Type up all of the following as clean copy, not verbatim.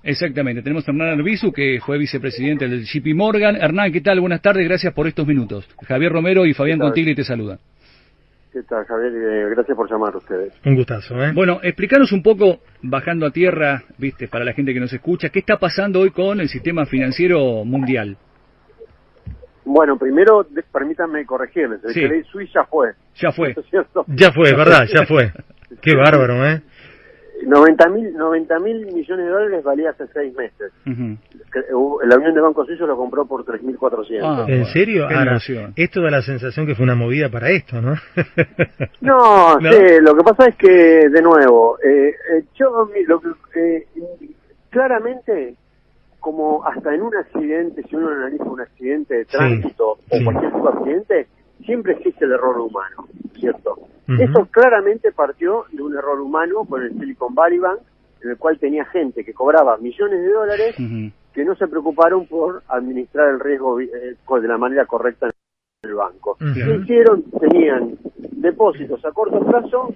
Exactamente, tenemos a Hernán Arbizu, que fue vicepresidente del JP Morgan. Hernán, ¿qué tal? Buenas tardes, gracias por estos minutos. Javier Romero y Fabián Contigli te saludan. ¿Qué tal, Javier? Gracias por llamar a ustedes. Un gustazo, ¿eh? Bueno, explícanos un poco, bajando a tierra, viste, para la gente que nos escucha, ¿qué está pasando hoy con el sistema financiero mundial? Bueno, primero, permítanme corregirles, el Credit Suisse ya fue. Ya fue. ¿Es cierto? Ya fue, ¿verdad? Ya fue. Qué bárbaro, ¿eh? 90.000 millones de dólares valía hace 6 meses. La Unión de Bancos Suizos lo compró por 3.400. ¿En serio? Ahora, esto da la sensación que fue una movida para esto, ¿no? No, ¿no? Sí, lo que pasa es que, de nuevo, claramente, como hasta en un accidente, si uno analiza un accidente de tránsito o cualquier tipo de accidente, siempre existe el error humano, ¿cierto? Esto claramente partió de un error humano con el Silicon Valley Bank, en el cual tenía gente que cobraba millones de dólares que no se preocuparon por administrar el riesgo de la manera correcta en el banco. ¿Qué hicieron? Tenían depósitos a corto plazo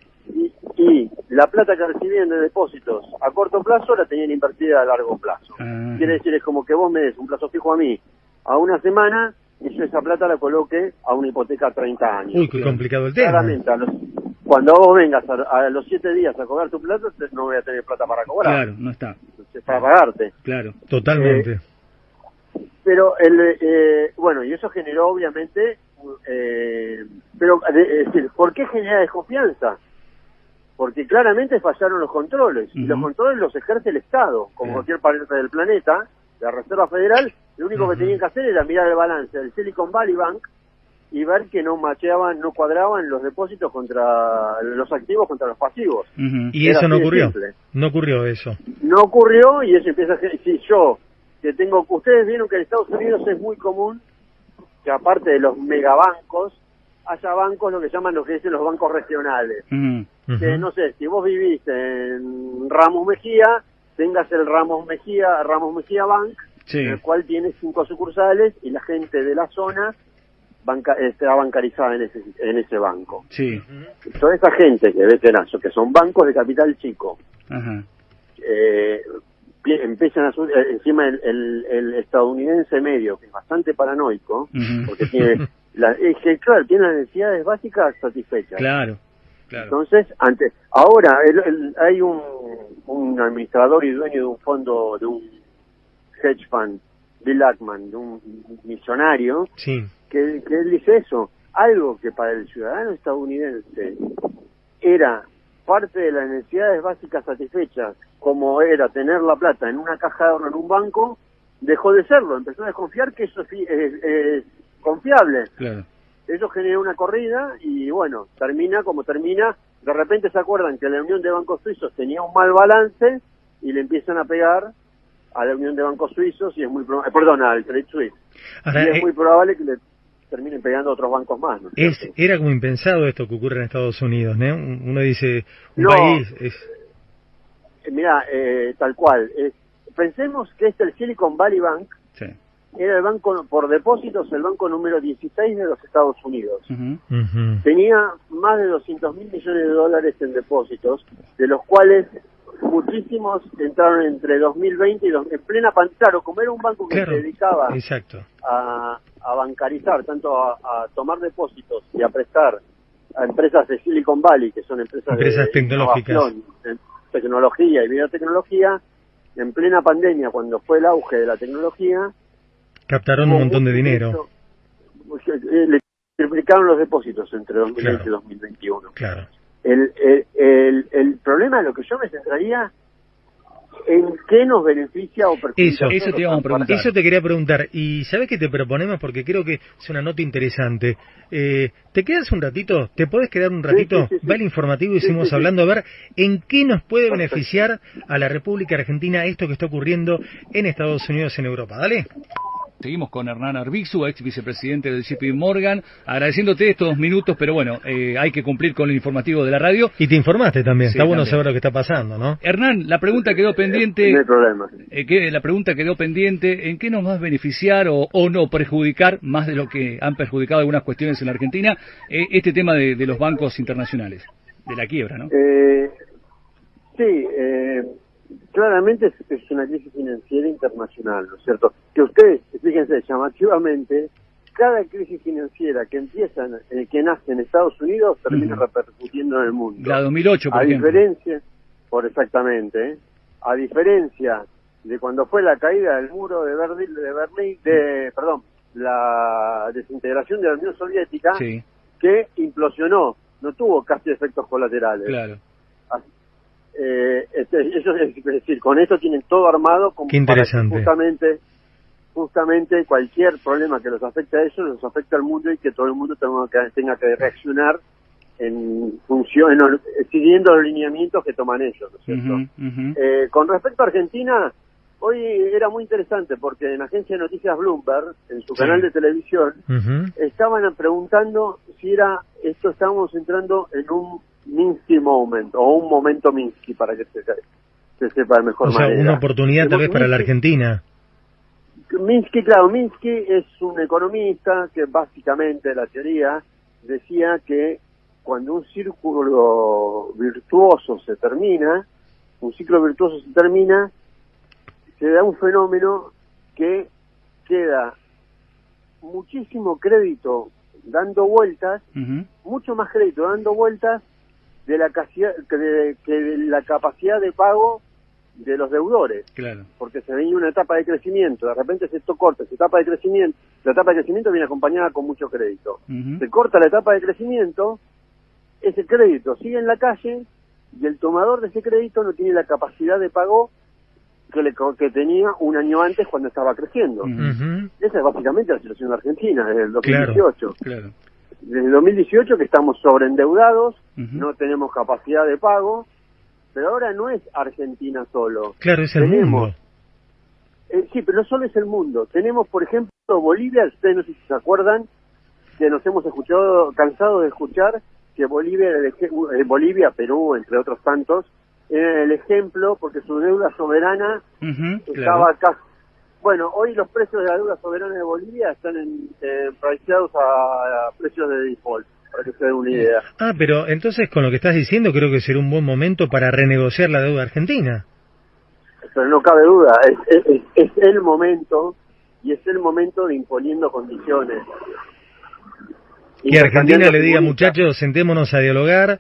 y la plata que recibían de depósitos a corto plazo la tenían invertida a largo plazo. Quiere decir, es como que vos me des un plazo fijo a mí a una semana y yo esa plata la coloque a una hipoteca a 30 años. Uy, qué complicado el tema. Claramente, cuando vos vengas a los 7 días a cobrar tu plata, no voy a tener plata para cobrar. Claro, no está. Entonces, para pagarte. Claro. Totalmente. Pero, bueno, y eso generó obviamente, pero, es decir, ¿por qué genera desconfianza? Porque claramente fallaron los controles, y los controles los ejerce el Estado, como cualquier parte del planeta. La Reserva Federal, lo único que tenían que hacer era mirar el balance del Silicon Valley Bank y ver que no macheaban, no cuadraban los depósitos contra los activos contra los pasivos. Y eso no ocurrió. No ocurrió eso. No ocurrió, y eso empieza a... Si yo, que tengo... Ustedes vieron que en Estados Unidos es muy común que aparte de los megabancos, haya bancos, lo que dicen los bancos regionales. Que no sé, si vos vivís en Ramos Mejía, tengas el Ramos Mejía Bank, en el cual tiene 5 sucursales y la gente de la zona está bancarizada en ese banco. Toda esa gente que que son bancos de capital chico, empiezan a subir, encima el estadounidense medio, que es bastante paranoico, porque tiene tiene las necesidades básicas satisfechas. Claro. Entonces, ahora hay un administrador y dueño de un fondo, de un hedge fund, Bill Ackman, de un millonario, que él dice eso, algo que para el ciudadano estadounidense era parte de las necesidades básicas satisfechas, como era tener la plata en una caja de ahorro en un banco, dejó de serlo, empezó a desconfiar que eso es confiable. Claro. Eso genera una corrida y bueno, termina como termina. De repente se acuerdan que la Unión de Bancos Suizos tenía un mal balance y le empiezan a pegar a la Unión de Bancos Suizos y es muy al Credit Suisse. Ahora, y es muy probable que le terminen pegando a otros bancos más, ¿no? Era como impensado esto que ocurre en Estados Unidos, ¿no? Uno dice, país es... Mirá, tal cual. Pensemos que el Silicon Valley Bank era el banco por depósitos, el banco número 16 de los Estados Unidos. Tenía más de 200.000 millones de dólares en depósitos, de los cuales muchísimos entraron entre 2020 y en plena pandemia. Claro, como era un banco que se dedicaba a bancarizar, tanto a tomar depósitos y a prestar a empresas de Silicon Valley, que son empresas tecnológicas, tecnología y biotecnología, en plena pandemia, cuando fue el auge de la tecnología, captaron un montón de dinero. Le triplicaron los depósitos entre 2020 y 2021. Claro. El problema de lo que yo me centraría en qué nos beneficia o perjudica. Eso te íbamos a preguntar. Eso te quería preguntar. Y ¿sabés qué te proponemos? Porque creo que es una nota interesante. ¿Te quedas un ratito? ¿Te podés quedar un ratito? Va el informativo y seguimos hablando a ver en qué nos puede beneficiar a la República Argentina esto que está ocurriendo en Estados Unidos, en Europa. Dale. Seguimos con Hernán Arbizu, ex vicepresidente del JP Morgan, agradeciéndote estos minutos, pero bueno, hay que cumplir con el informativo de la radio. Y te informaste también, está bueno saber lo que está pasando, ¿no? Hernán, la pregunta quedó pendiente. No hay problema. La pregunta quedó pendiente, ¿en qué nos va a beneficiar o no perjudicar, más de lo que han perjudicado algunas cuestiones en la Argentina, este tema de los bancos internacionales, de la quiebra, ¿no? claramente es una crisis financiera internacional, ¿no es cierto? Que ustedes, fíjense, llamativamente, cada crisis financiera que que nace en Estados Unidos termina repercutiendo en el mundo. La 2008, por ejemplo. Exactamente, a diferencia de cuando fue la caída del muro de Berlín, la desintegración de la Unión Soviética, sí, que implosionó, no tuvo casi efectos colaterales. Claro. Eso es decir, con esto tienen todo armado como Qué interesante. para que justamente cualquier problema que los afecte a ellos, los afecta al mundo y que todo el mundo tenga que reaccionar en función, siguiendo los lineamientos que toman ellos, ¿no es cierto? Con respecto a Argentina, hoy era muy interesante porque en la agencia de noticias Bloomberg, en su canal de televisión, estaban preguntando si estábamos entrando en un Minsky moment, o un momento Minsky, para que se sepa de mejor manera. O sea, una oportunidad tal vez para la Argentina. Minsky es un economista que básicamente la teoría decía que cuando un ciclo virtuoso se termina, se da un fenómeno que queda muchísimo crédito dando vueltas, mucho más crédito dando vueltas de la capacidad de pago de los deudores. Claro. Porque se venía una etapa de crecimiento, de repente esto corta, esa etapa de crecimiento, la etapa de crecimiento viene acompañada con mucho crédito. Se corta la etapa de crecimiento, ese crédito sigue en la calle y el tomador de ese crédito no tiene la capacidad de pago que tenía un año antes cuando estaba creciendo. Esa es básicamente la situación de Argentina desde el 2018. Claro. Desde el 2018 que estamos sobreendeudados, no tenemos capacidad de pago, pero ahora no es Argentina solo. Claro, es el mundo. Sí, pero no solo es el mundo. Tenemos, por ejemplo, Bolivia, ustedes no sé si se acuerdan, que nos hemos cansados de escuchar que Bolivia, Perú, entre otros tantos, era el ejemplo porque su deuda soberana estaba casi... Bueno, hoy los precios de la deuda soberana de Bolivia están priceados a precios de default, para que se den una idea. Pero entonces con lo que estás diciendo creo que será un buen momento para renegociar la deuda argentina. Pero no cabe duda, es el momento, y es el momento de imponiendo condiciones. Que Argentina le diga, muchachos, sentémonos a dialogar,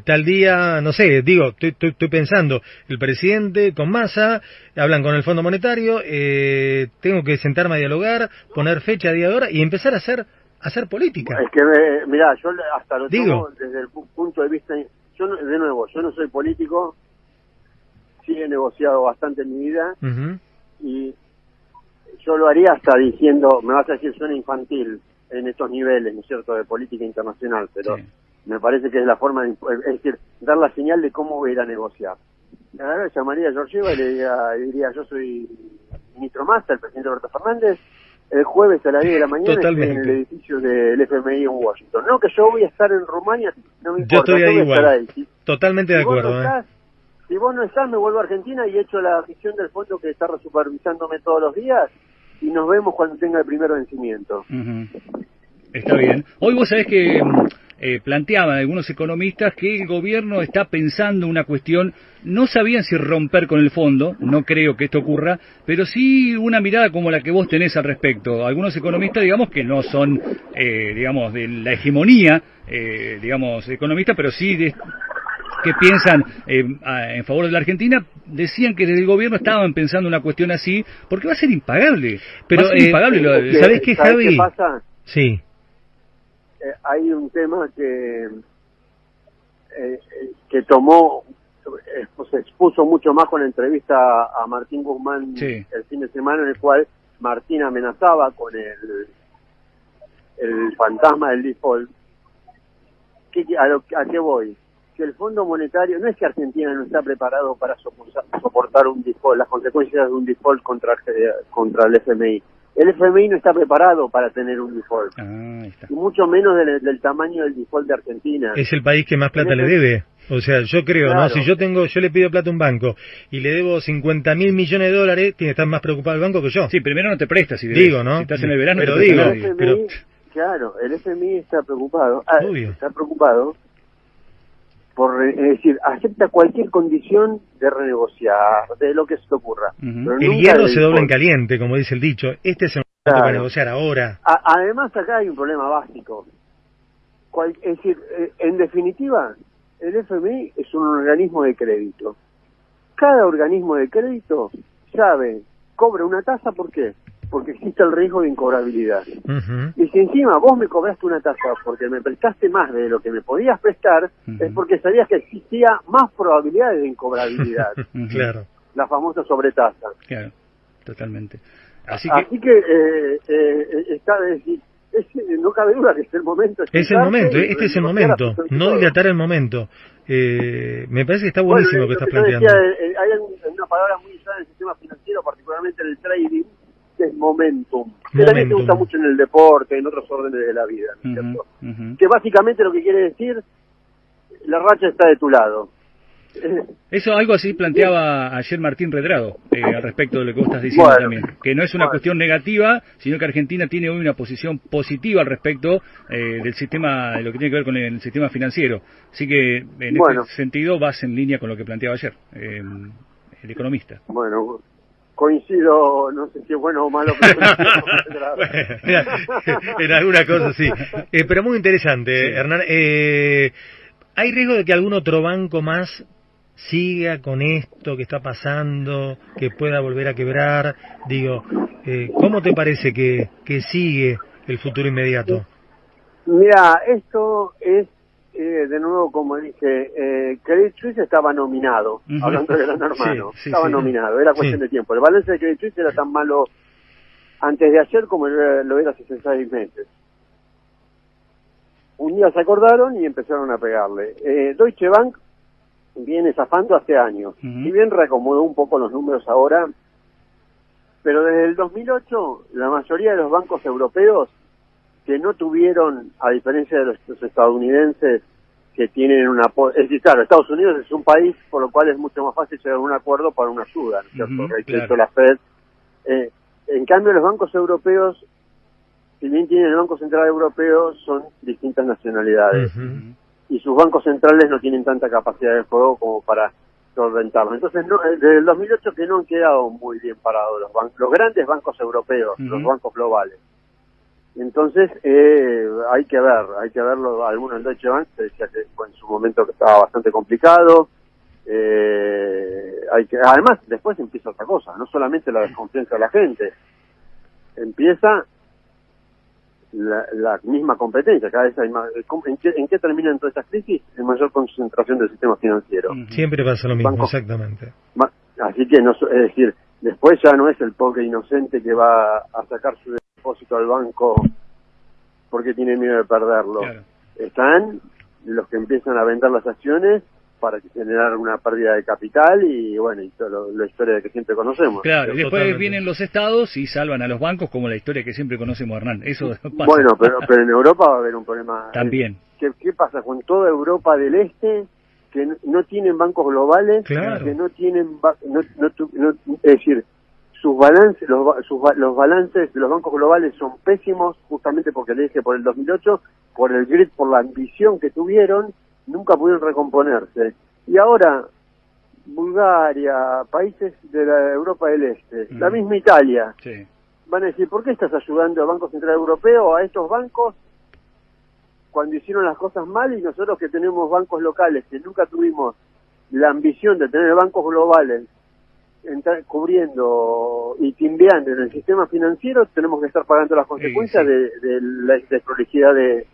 tal día, no sé, estoy pensando, el presidente con Massa, hablan con el Fondo Monetario, tengo que sentarme a dialogar, poner fecha, día de hora, y empezar a hacer política. Es que, mirá, yo hasta lo tomo desde el punto de vista, yo no soy político, sí he negociado bastante en mi vida, y yo lo haría hasta diciendo, me vas a decir, suena infantil, en estos niveles, ¿no es cierto?, de política internacional, pero me parece que es la forma es decir, dar la señal de cómo voy a ir a negociar. Ahora llamaría a Georgieva y le diría, yo soy ministro Massa, el presidente Alberto Fernández, el jueves a las 10 de la mañana estoy en el edificio del FMI en Washington. No, que yo voy a estar en Rumania, no me importa, yo estoy ahí voy a estar igual, ahí. Totalmente de acuerdo. Si vos no estás, me vuelvo a Argentina y echo la gestión del fondo que está supervisándome todos los días, y nos vemos cuando tenga el primer vencimiento. Está bien. Hoy vos sabés que planteaban algunos economistas que el gobierno está pensando una cuestión, no sabían si romper con el fondo, no creo que esto ocurra, pero sí una mirada como la que vos tenés al respecto. Algunos economistas, digamos, que no son, digamos, de la hegemonía, digamos, economistas, pero sí que piensan en favor de la Argentina, decían que desde el gobierno estaban pensando una cuestión así, porque va a ser impagable. Pero va a ser impagable. ¿Sabés qué, Javi? ¿Qué pasa? Sí. Hay un tema que tomó, se expuso mucho más con la entrevista a Martín Guzmán el fin de semana, en el cual Martín amenazaba con el fantasma del default. ¿A qué voy? Que el Fondo Monetario, no es que Argentina no está preparado para soportar un default, las consecuencias de un default contra el FMI. El FMI no está preparado para tener un default, y mucho menos del tamaño del default de Argentina. Es el país que más plata le debe. O sea, yo creo, claro, ¿no? Si yo le pido plata a un banco y le debo 50.000 millones de dólares, tiene que estar más preocupado el banco que yo. Sí, primero no te prestas, si digo, ¿no? Si estás en el verano, pero no te digo, nadie. Claro, el FMI está preocupado. Obvio. Está preocupado es decir, acepta cualquier condición de renegociar, de lo que se te ocurra. El hierro se dobla en caliente, como dice el dicho. Este es el momento para negociar ahora. Además, acá hay un problema básico. Es decir, en definitiva, el FMI es un organismo de crédito. Cada organismo de crédito cobra una tasa, ¿por qué? Porque existe el riesgo de incobrabilidad. Y si encima vos me cobraste una tasa porque me prestaste más de lo que me podías prestar, es porque sabías que existía más probabilidades de incobrabilidad. Claro. La famosa sobretasa. Claro, totalmente. Así que está, decir, no cabe duda que es el momento. Este es el momento, no dilatar el momento. Me parece que está buenísimo lo que estás planteando. Hay una palabra muy usada en el sistema financiero, particularmente en el trading, que es momentum. Que también se usa mucho en el deporte, en otros órdenes de la vida, ¿cierto? Que básicamente lo que quiere decir, la racha está de tu lado. Eso algo así planteaba ayer Martín Redrado al respecto de lo que vos estás diciendo también, que no es una cuestión negativa, sino que Argentina tiene hoy una posición positiva al respecto del sistema, de lo que tiene que ver con el sistema financiero. Así que en este sentido vas en línea con lo que planteaba ayer el economista. Bueno, coincido, no sé si es bueno o malo, pero en alguna cosa sí. Pero muy interesante, Hernán. ¿Hay riesgo de que algún otro banco más siga con esto que está pasando, que pueda volver a quebrar? Digo, ¿cómo te parece que sigue el futuro inmediato? Mira, esto es, de nuevo, como dije, Credit Suisse estaba nominado, hablando de Gran Hermano, estaba nominado, era cuestión de tiempo. El balance de Credit Suisse era tan malo antes de ayer como lo era hace 6 meses. Un día se acordaron y empezaron a pegarle. Deutsche Bank viene zafando hace años. Si bien reacomodó un poco los números ahora, pero desde el 2008 la mayoría de los bancos europeos que no tuvieron, a diferencia de los estadounidenses que tienen una... Es decir, claro, Estados Unidos es un país por lo cual es mucho más fácil llegar a un acuerdo para una ayuda, ¿no es cierto? Que ha hecho la Fed. En cambio, los bancos europeos, si bien tienen el Banco Central Europeo, son distintas nacionalidades. Y sus bancos centrales no tienen tanta capacidad de juego como para solventarlo. Entonces, desde el 2008 que no han quedado muy bien parados los grandes bancos europeos, los bancos globales. Entonces, hay que verlo. Algunos en Deutsche Bank se decía que en su momento que estaba bastante complicado. Además, después empieza otra cosa, no solamente la desconfianza de la gente, empieza la misma competencia. Cada vez hay más. ¿En qué terminan todas estas crisis? En mayor concentración del sistema financiero. Siempre pasa lo mismo, exactamente. Así que, es decir, después ya no es el pobre inocente que va a sacar su depósito al banco porque tiene miedo de perderlo. Están los que empiezan a vender las acciones para generar una pérdida de capital y bueno, y toda la historia de que siempre conocemos. Claro, y después vienen los estados y salvan a los bancos, como la historia que siempre conocemos, Hernán. Eso pasa. Bueno, pero en Europa va a haber un problema. También. ¿Qué pasa con toda Europa del Este que no tienen bancos globales, que no tienen es decir, sus balances, los balances de los bancos globales son pésimos, justamente porque le dije por el 2008, por el grid, por la ambición que tuvieron, nunca pudieron recomponerse. Y ahora, Bulgaria, países de la Europa del Este, la misma Italia, van a decir, ¿por qué estás ayudando al Banco Central Europeo, a estos bancos, cuando hicieron las cosas mal? Y nosotros que tenemos bancos locales, que nunca tuvimos la ambición de tener bancos globales, cubriendo y timbeando en el sistema financiero, tenemos que estar pagando las consecuencias de la desprolijidad de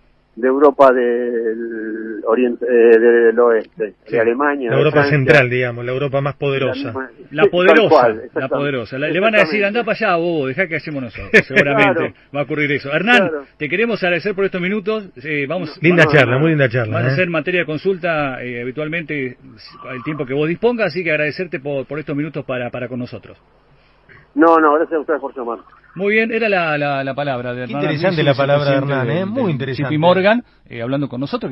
Europa del Oriente, del Oeste, de Alemania, la Europa central, digamos, la Europa más poderosa. La poderosa. Le van a decir, anda para allá, bobo, dejá que hacemos nosotros. Seguramente va a ocurrir eso. Hernán, te queremos agradecer por estos minutos. Linda charla, muy linda charla. Van a hacer materia de consulta habitualmente el tiempo que vos dispongas, así que agradecerte por estos minutos para con nosotros. No, gracias a ustedes por llamar. Muy bien, era la palabra de Hernán. Interesante la palabra de Hernán, muy interesante. JP Morgan, hablando con nosotros.